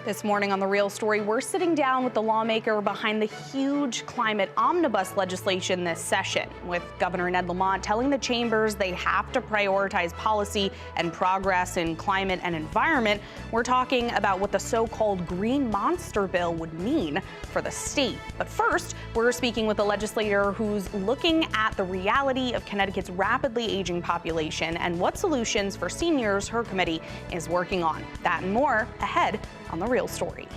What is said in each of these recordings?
This morning on The Real Story, we're sitting down with the lawmaker behind the huge climate omnibus legislation this session, with Governor Ned Lamont telling the chambers they have to prioritize policy and progress in climate and environment. We're talking about what the so-called green monster bill would mean for the state. But first, we're speaking with a legislator who's looking at the reality of Connecticut's rapidly aging population and what solutions for seniors her committee is working on. That and more ahead on The Real Story.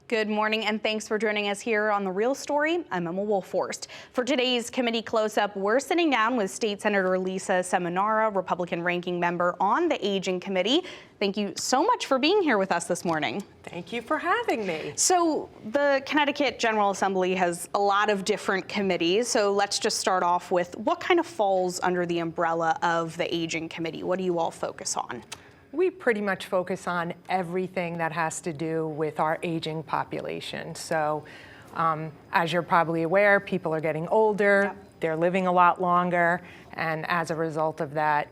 Good morning, and thanks for joining us here on The Real Story. I'm Emma Wolforst. For today's committee close-up, we're sitting down with State Senator Lisa Seminara, Republican ranking member on the Aging Committee. Thank you so much for being here with us this morning. Thank you for having me. So the Connecticut General Assembly has a lot of different committees, so let's just start off with what kind of falls under the umbrella of the Aging Committee? What do you all focus on? We pretty much focus on everything that has to do with our aging population. So as you're probably aware, people are getting older, they're living a lot longer, and as a result of that,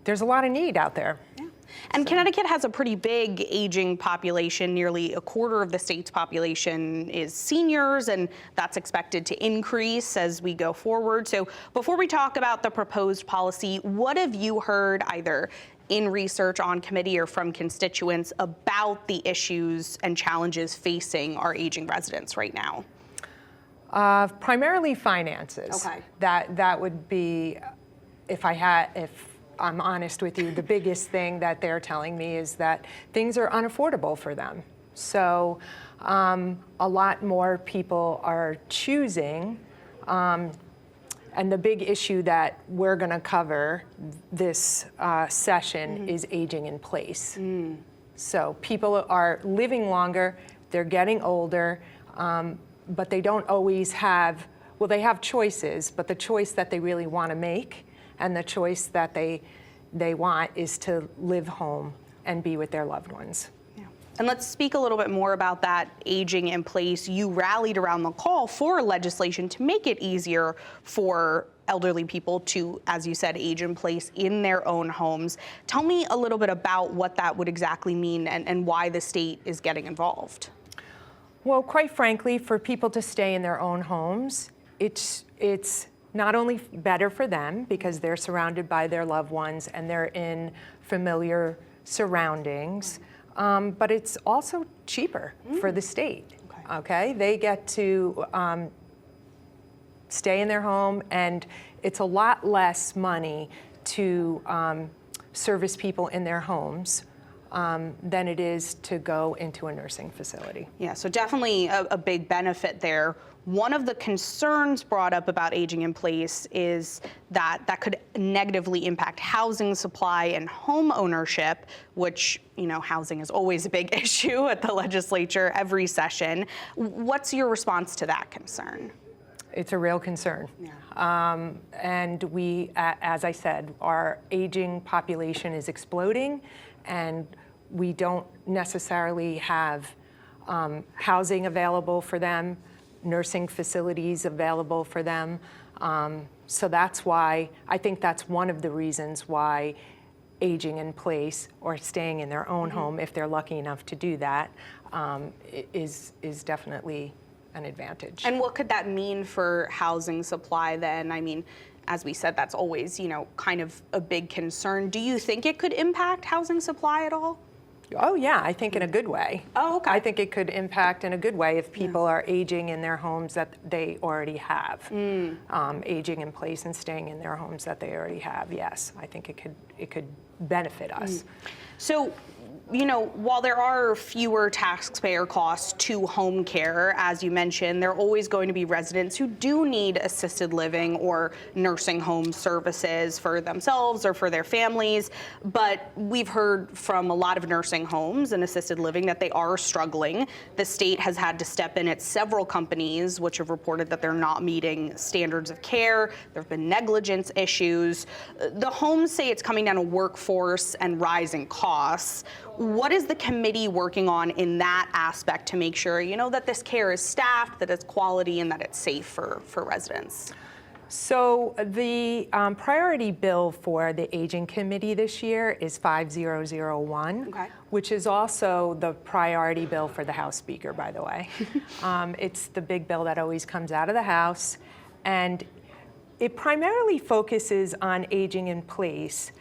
there's a lot of need out there. Yeah. And Connecticut has a pretty big aging population. Nearly a quarter of the state's population is seniors, and that's expected to increase as we go forward. So before we talk about the proposed policy, what have you heard either in research on committee or from constituents about the issues and challenges facing our aging residents right now? Primarily finances. Okay. That would be, if I'm honest with you, the biggest thing that they're telling me is that things are unaffordable for them. So a lot more people are choosing, and the big issue that we're going to cover this session is aging in place. So people are living longer, they're getting older, but they don't always have, well, they have choices, but the choice that they really want to make and the choice that they want is to live home and be with their loved ones. And let's speak a little bit more about that aging in place. You rallied around the call for legislation to make it easier for elderly people to, as you said, age in place in their own homes. Tell me a little bit about what that would exactly mean and why the state is getting involved. Well, quite frankly, for people to stay in their own homes, it's not only better for them because they're surrounded by their loved ones and they're in familiar surroundings, but it's also cheaper for the state. Okay? They get to stay in their home, and it's a lot less money to service people in their homes than it is to go into a nursing facility. Yeah, so definitely a big benefit there. One of the concerns brought up about aging in place is that that could negatively impact housing supply and home ownership, which, you know, housing is always a big issue at the legislature every session. What's your response to that concern? It's a real concern. Yeah. And we, as I said, our aging population is exploding, and we don't necessarily have housing available for them, nursing facilities available for them. So that's why, I think that's one of the reasons why aging in place or staying in their own home, if they're lucky enough to do that, is definitely an advantage. And what could that mean for housing supply then? I mean, as we said, that's always, you know, kind of a big concern. Do you think it could impact housing supply at all? Oh yeah, I think in a good way. Oh, okay. I think it could impact in a good way if people are aging in their homes that they already have. Aging in place and staying in their homes that they already have, yes. I think it could benefit us. So while there are fewer taxpayer costs to home care, as you mentioned, there are always going to be residents who do need assisted living or nursing home services for themselves or for their families. But we've heard from a lot of nursing homes and assisted living that they are struggling. The state has had to step in at several companies which have reported that they're not meeting standards of care. There have been negligence issues. The homes say it's coming down to workforce and rising costs. What is the committee working on in that aspect to make sure, that this care is staffed, that it's quality, and that it's safe for residents? So the priority bill for the Aging Committee this year is 5001, Okay. which is also the priority bill for the House Speaker, by the way. It's the big bill that always comes out of the House, and it primarily focuses on aging in place.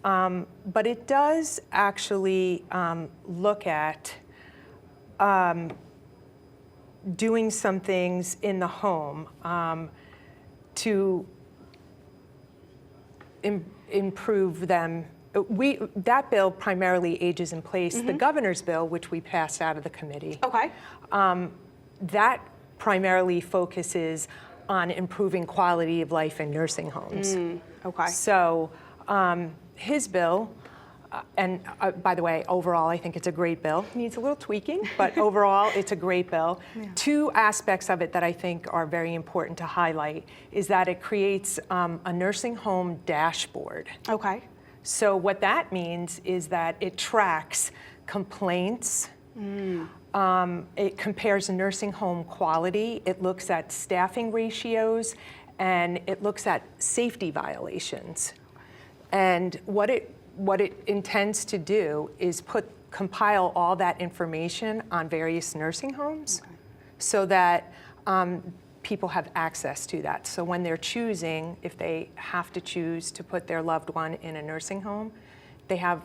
But it does actually look at doing some things in the home to improve them. That bill primarily ages in place. The governor's bill, which we passed out of the committee, Okay. that primarily focuses on improving quality of life in nursing homes. Okay. So his bill, and by the way, overall, I think it's a great bill. Needs a little tweaking, but overall, it's a great bill. Yeah. Two aspects of it that I think are very important to highlight is that it creates a nursing home dashboard. Okay. So what that means is that it tracks complaints. It compares nursing home quality. It looks at staffing ratios, and it looks at safety violations. And what it intends to do is compile all that information on various nursing homes, so that people have access to that. So when they're choosing, if they have to choose to put their loved one in a nursing home, they have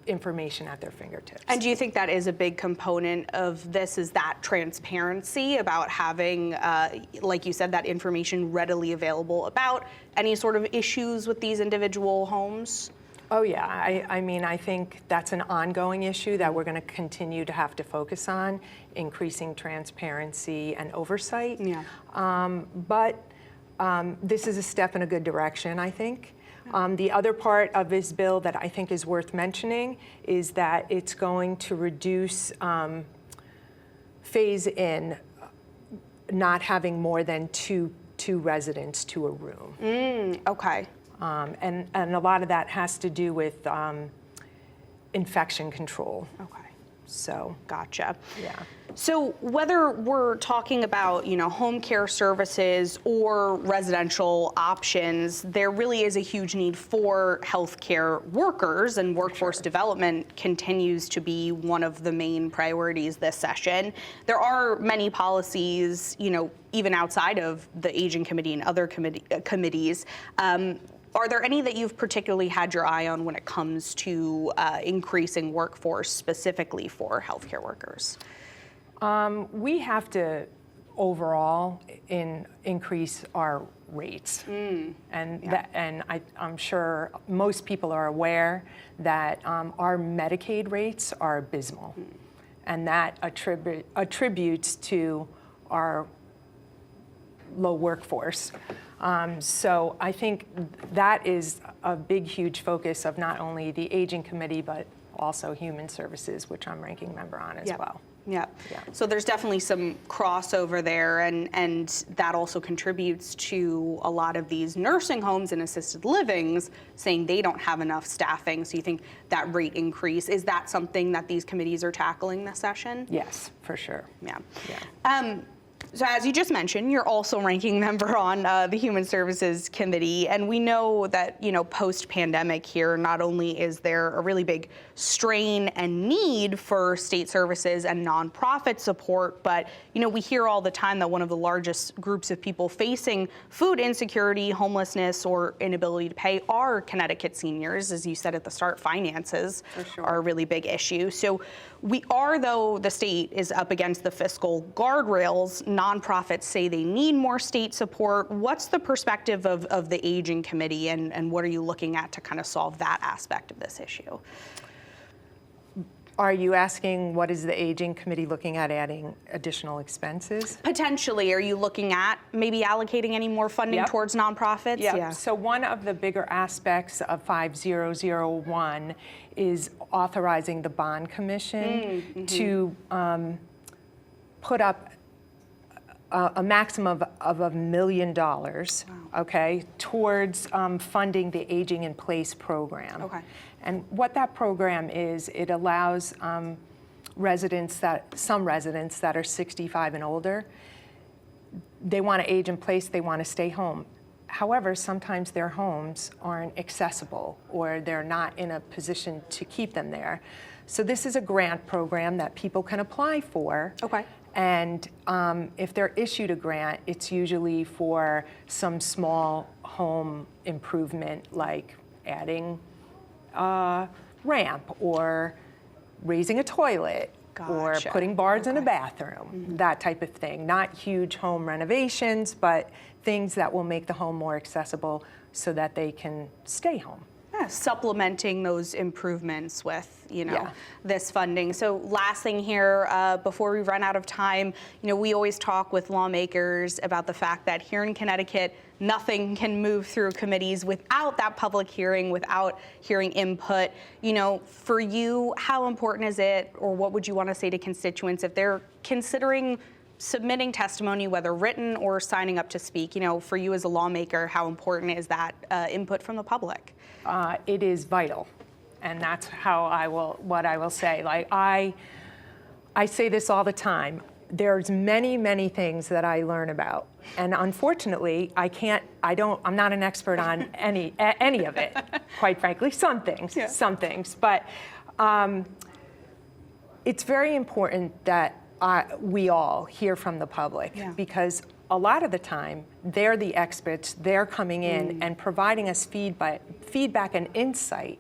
information at their fingertips. And do you think that is a big component of this, is that transparency about having, like you said, that information readily available about any sort of issues with these individual homes? Oh yeah, I mean, I think that's an ongoing issue that we're going to continue to have to focus on, increasing transparency and oversight. Yeah. But this is a step in a good direction, I think. The other part of this bill that I think is worth mentioning is that it's going to reduce, phase in not having more than two residents to a room. Okay. And a lot of that has to do with infection control. Okay. So, Gotcha. yeah. So whether we're talking about, home care services or residential options, there really is a huge need for healthcare workers, and workforce development continues to be one of the main priorities this session. There are many policies, even outside of the Aging Committee and other committees. Are there any that you've particularly had your eye on when it comes to increasing workforce specifically for healthcare workers? We have to overall increase our rates, and I'm sure most people are aware that our Medicaid rates are abysmal, and that attributes to our low workforce. So I think that is a big, huge focus of not only the Aging Committee, but also Human Services, which I'm ranking member on as well. Yeah. So there's definitely some crossover there, and that also contributes to a lot of these nursing homes and assisted livings saying they don't have enough staffing. So you think that rate increase, is that something that these committees are tackling this session? Yes, for sure. Yeah. So as you just mentioned, you're also ranking member on the Human Services Committee, and we know that, post-pandemic here, not only is there a really big strain and need for state services and nonprofit support, but, we hear all the time that one of the largest groups of people facing food insecurity, homelessness, or inability to pay are Connecticut seniors. As you said at the start, finances are a really big issue. So the state is up against the fiscal guardrails. Nonprofits say they need more state support. What's the perspective of the Aging Committee, and what are you looking at to kind of solve that aspect of this issue? Are you asking what is the Aging Committee looking at adding additional expenses? Potentially, are you looking at maybe allocating any more funding Yep. towards nonprofits? Yep. Yeah. So one of the bigger aspects of 5001 is authorizing the bond commission to put up a maximum of $1 million, okay, towards funding the Aging in Place program. Okay. And what that program is, it allows some residents that are 65 and older, they want to age in place, they want to stay home. However, sometimes their homes aren't accessible or they're not in a position to keep them there. So this is a grant program that people can apply for. Okay. And if they're issued a grant, it's usually for some small home improvement like adding a ramp or raising a toilet or Gotcha. putting bars in a bathroom, that type of thing. Not huge home renovations, but things that will make the home more accessible so that they can stay home. Yeah, supplementing those improvements with, Yeah. this funding. So last thing here, before we run out of time, we always talk with lawmakers about the fact that here in Connecticut, nothing can move through committees without that public hearing, without hearing input. For you, how important is it, or what would you want to say to constituents if they're considering submitting testimony, whether written or signing up to speak? For you as a lawmaker, how important is that input from the public? It is vital, and that's what I will say. Like I say this all the time. There's many things that I learn about, and unfortunately, I'm not an expert on any of it. Quite frankly, some things, but it's very important that we all hear from the public, because a lot of the time they're the experts. They're coming in and providing us feedback and insight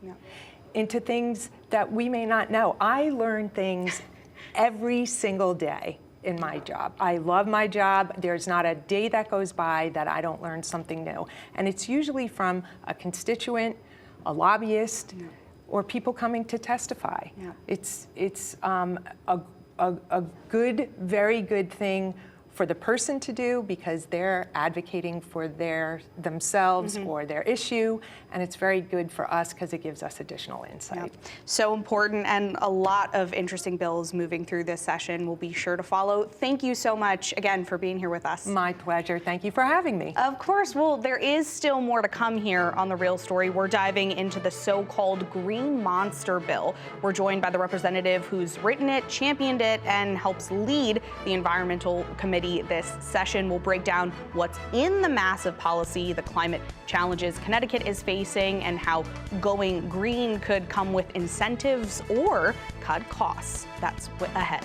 into things that we may not know. I learn things every single day in my job. I love my job. There's not a day that goes by that I don't learn something new. And it's usually from a constituent, a lobbyist, or people coming to testify. It's a good, very good thing for the person to do because they're advocating for themselves or their issue, and it's very good for us because it gives us additional insight. So important, and a lot of interesting bills moving through this session. We'll be sure to follow. Thank you so much again for being here with us. My pleasure. Thank you for having me. Of course. Well, there is still more to come here on The Real Story. We're diving into the so-called Green Monster Bill. We're joined by the representative who's written it, championed it, and helps lead the Environmental Committee this session. We'll break down what's in the massive policy, the climate challenges Connecticut is facing, and how going green could come with incentives or cut costs. That's ahead.